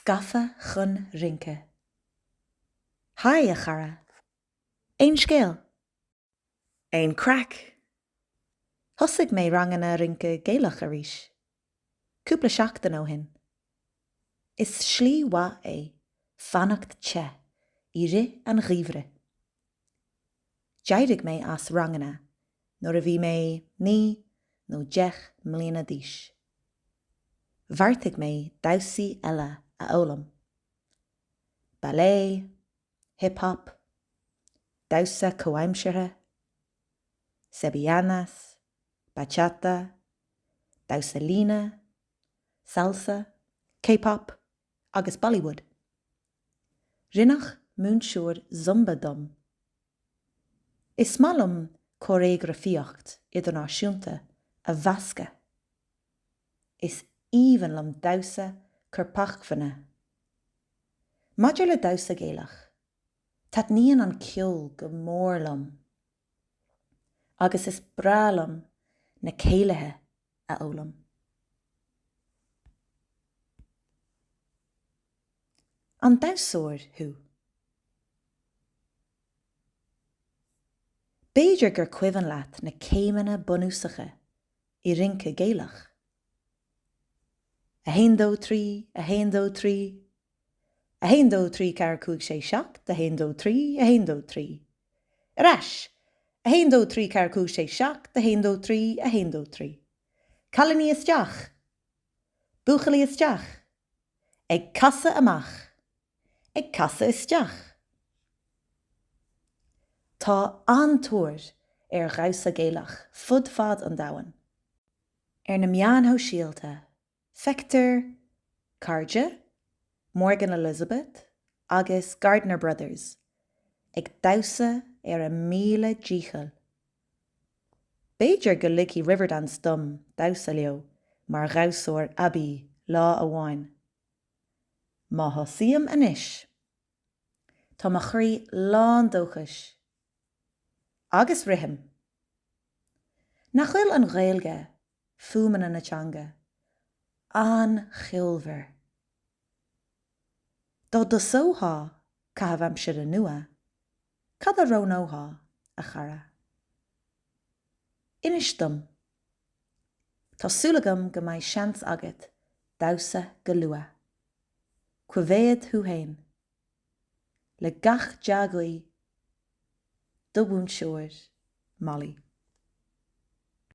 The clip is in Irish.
Scaffa chun rinke. Hai a chara. Ein scéal. Ein crack. Thosig mé rangana rinke Gaelach a ríis. Cúpla seachtain ó hin. Is slí wa é, fannacht che, I ri an ghivre. Jaidig mé as rangana, nor a bhí mé ní nó 10 mbliana díos. Bharrtaigh mé damhsaí eile a ólam. Ballet, hip-hop, damhsa comhaimseartha, sevillanas, bachata, damhsa lína, salsa, K-pop agus Bollywood. Rinnach múnsúr zumba dom. Is malum choreografíocht idirnáisiúnta a bhasca. Is even lom damhsa curpachmhana. Maidir le damhsa Gaelach, tat níon an ceol go mór lom. Agus is bralam na céilethe a ólam. An damhsóir thu. Béidir gur cuimhan leat na céimena bunúsacha I rinke Gaelach. A héindó trí, a héindó trí. A héindó trí car cúig sé seach, a héindó trí, a héindó trí. Arás, a héindó trí car cúig sé seach, a héindó trí, a héindó trí. Calaní isteach. Búchalí isteach. Ag casa amach. Ag casa isteach. Tá antúir ghabhsa Gaelach fud fad an domhain. Na meánthó síalta, Fector, Carja, Morgan Elizabeth agus Gardner Brothers, ag damhsa a míle díchail. Béidir go licí Riverdance dom damhsa leo mar ghabhsóir Abbey lá amháin. Má thosaíam anois. Tá mo chuirí lán dóchais. Agus rithim. Nach bhfuil an Ghaeilge fuaimena na teanga. An chilver. Dó do sóthá cahabh siad a nua, cad a rónóthá a chara. Inis dom. Tá súlagam go mbeidh seans agat damhsa go luath. Cuimhéad thuhéin. Le gach deagaí do bhúnseoir Molly.